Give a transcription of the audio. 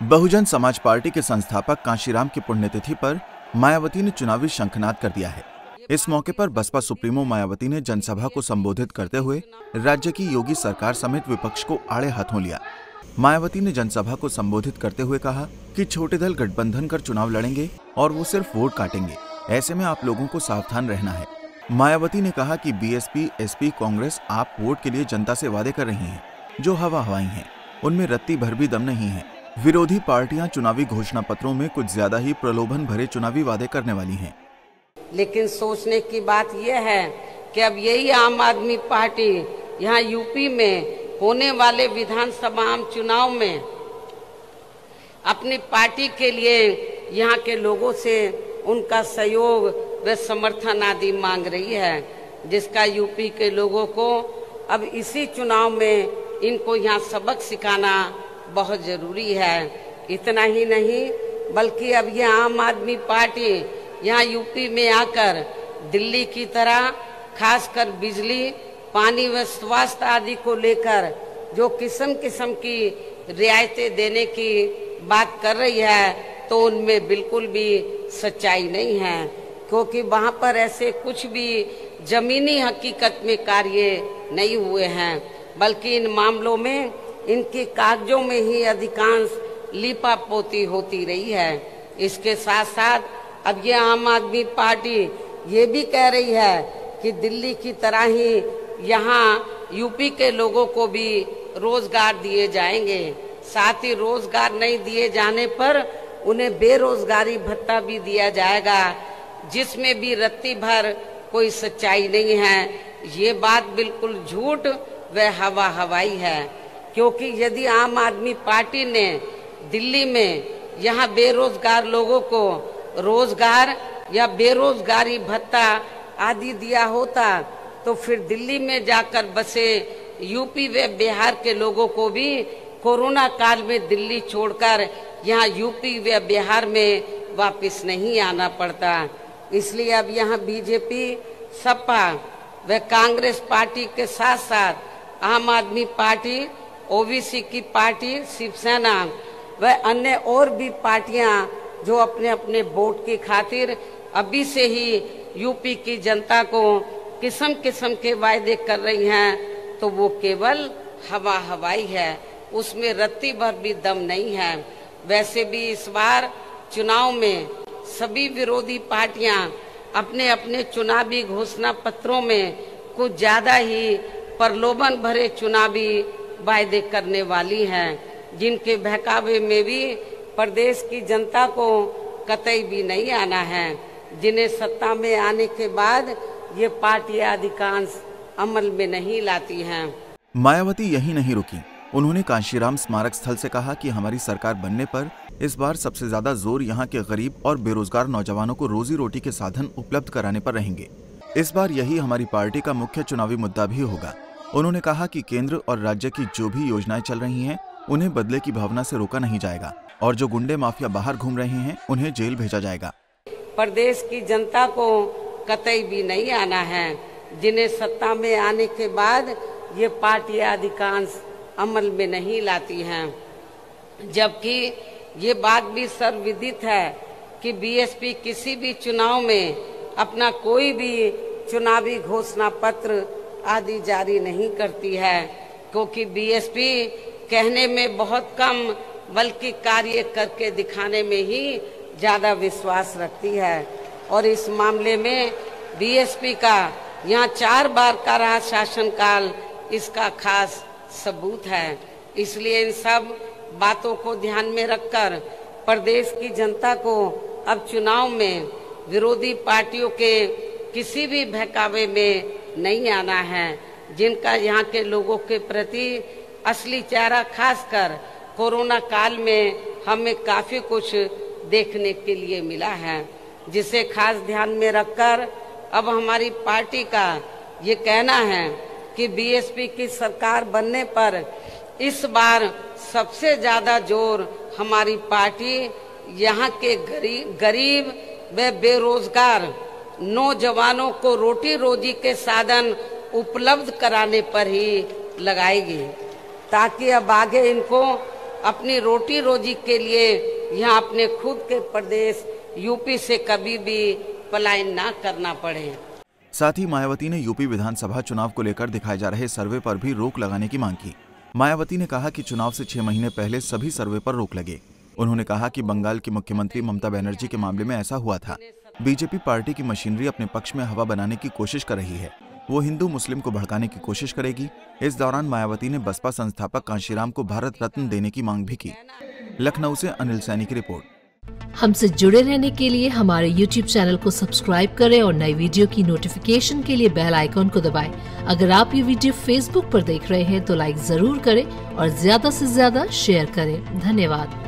Bahujan Samaj party के संस्थापक कांशीराम की पुण्यतिथि पर मायावती ने चुनावी शंखनाद कर दिया है। इस मौके पर बसपा सुप्रीमो मायावती ने जनसभा को संबोधित करते हुए राज्य की योगी सरकार समेत विपक्ष को आड़े हाथों लिया। मायावती ने जनसभा को संबोधित करते हुए कहा कि छोटे दल गठबंधन कर चुनाव लड़ेंगे और वो सिर्फ वोट काटेंगे। ऐसे में आप लोगों को सावधान रहना है। मायावती ने कहा कि बीएसपी, एसपी, कांग्रेस आप वोट के लिए जनता से वादे कर रही हैं, जो हवा हवाई हैं, उनमें रत्ती भर भी दम नहीं है। विरोधी पार्टियां चुनावी घोषणा पत्रों में कुछ ज्यादा ही प्रलोभन भरे चुनावी वादे करने वाली हैं। लेकिन सोचने की बात यह है कि अब यही आम आदमी पार्टी यहाँ यूपी में होने वाले विधानसभा आम चुनाव में अपनी पार्टी के लिए यहाँ के लोगों से उनका सहयोग व समर्थन आदि मांग रही है, जिसका यूपी के लोगों को अब इसी चुनाव में इनको यहाँ सबक सिखाना बहुत जरूरी है। इतना ही नहीं बल्कि अब ये आम आदमी पार्टी यहाँ यूपी में आकर दिल्ली की तरह खासकर बिजली, पानी व स्वास्थ्य आदि को लेकर जो किस्म किस्म की रियायतें देने की बात कर रही है, तो उनमें बिल्कुल भी सच्चाई नहीं है, क्योंकि वहाँ पर ऐसे कुछ भी जमीनी हकीकत में कार्य नहीं हुए हैं, बल्कि इन मामलों में इनके कागजों में ही अधिकांश लीपापोती होती रही है। इसके साथ साथ अब ये आम आदमी पार्टी ये भी कह रही है कि दिल्ली की तरह ही यहाँ यूपी के लोगों को भी रोजगार दिए जाएंगे। साथ ही रोजगार नहीं दिए जाने पर उन्हें बेरोजगारी भत्ता भी दिया जाएगा, जिसमें भी रत्ती भर कोई सच्चाई नहीं है। ये बात बिल्कुल झूठ व हवा हवाई है, क्योंकि यदि आम आदमी पार्टी ने दिल्ली में यहाँ बेरोजगार लोगों को रोजगार या बेरोजगारी भत्ता आदि दिया होता, तो फिर दिल्ली में जाकर बसे यूपी व बिहार के लोगों को भी कोरोना काल में दिल्ली छोड़कर यहाँ यूपी व बिहार में वापस नहीं आना पड़ता। इसलिए अब यहाँ बीजेपी, सपा व कांग्रेस पार्टी के साथ साथ आम आदमी पार्टी, ओबीसी की पार्टी, शिवसेना व अन्य और भी पार्टियां जो अपने अपने वोट की खातिर अभी से ही यूपी की जनता को किस्म किस्म के वायदे कर रही हैं, तो वो केवल हवा हवाई है, उसमें रत्ती भर भी दम नहीं है। वैसे भी इस बार चुनाव में सभी विरोधी पार्टियां अपने अपने चुनावी घोषणा पत्रों में कुछ ज्यादा ही प्रलोभन भरे चुनावी वायदे करने वाली हैं, जिनके बहकावे में भी प्रदेश की जनता को कतई भी नहीं आना है, जिन्हें सत्ता में आने के बाद ये पार्टियां अधिकांश अमल में नहीं लाती हैं। मायावती यही नहीं रुकी। उन्होंने कांशीराम स्मारक स्थल से कहा कि हमारी सरकार बनने पर इस बार सबसे ज्यादा जोर यहाँ के गरीब और बेरोजगार नौजवानों को रोजी रोटी के साधन उपलब्ध कराने पर रहेंगे। इस बार यही हमारी पार्टी का मुख्य चुनावी मुद्दा भी होगा। उन्होंने कहा कि केंद्र और राज्य की जो भी योजनाएं चल रही हैं, उन्हें बदले की भावना से रोका नहीं जाएगा और जो गुंडे माफिया बाहर घूम रहे हैं, उन्हें जेल भेजा जाएगा। प्रदेश की जनता को कतई भी नहीं आना है, जिन्हें सत्ता में आने के बाद ये पार्टियां अधिकांश अमल में नहीं लाती हैं। जबकि ये बात भी सर्वविदित है कि बीएसपी किसी भी चुनाव में अपना कोई भी चुनावी घोषणा पत्र आदि जारी नहीं करती है, क्योंकि बीएसपी कहने में बहुत कम बल्कि कार्य करके दिखाने में ही ज्यादा विश्वास रखती है। और इस मामले में बीएसपी का यहाँ 4 बार का रहा शासनकाल इसका खास सबूत है। इसलिए इन सब बातों को ध्यान में रखकर प्रदेश की जनता को अब चुनाव में विरोधी पार्टियों के किसी भी बहकावे में नहीं आना है, जिनका यहाँ के लोगों के प्रति असली चेहरा खासकर कोरोना काल में हमें काफी कुछ देखने के लिए मिला है, जिसे खास ध्यान में रखकर अब हमारी पार्टी का ये कहना है कि बीएसपी की सरकार बनने पर इस बार सबसे ज्यादा जोर हमारी पार्टी यहाँ के गरीब व बेरोजगार नौजवानों को रोटी रोजी के साधन उपलब्ध कराने पर ही लगाएगी, ताकि अब आगे इनको अपनी रोटी रोजी के लिए यहाँ अपने खुद के प्रदेश यूपी से कभी भी पलायन ना करना पड़े। साथ ही मायावती ने यूपी विधानसभा चुनाव को लेकर दिखाए जा रहे सर्वे पर भी रोक लगाने की मांग की। मायावती ने कहा कि चुनाव से 6 महीने पहले सभी सर्वे पर रोक लगे। उन्होंने कहा कि बंगाल की मुख्यमंत्री ममता बनर्जी के मामले में ऐसा हुआ था। बीजेपी पार्टी की मशीनरी अपने पक्ष में हवा बनाने की कोशिश कर रही है। वो हिंदू मुस्लिम को भड़काने की कोशिश करेगी। इस दौरान मायावती ने बसपा संस्थापक कांशीराम को भारत रत्न देने की मांग भी की। लखनऊ से अनिल सैनी की रिपोर्ट। हमसे जुड़े रहने के लिए हमारे YouTube चैनल को सब्सक्राइब करें और नई वीडियो की नोटिफिकेशन के लिए बेल आइकॉन को दबाएं। अगर आप ये वीडियो Facebook पर देख रहे हैं तो लाइक जरूर करें और ज्यादा से ज्यादा शेयर करें। धन्यवाद।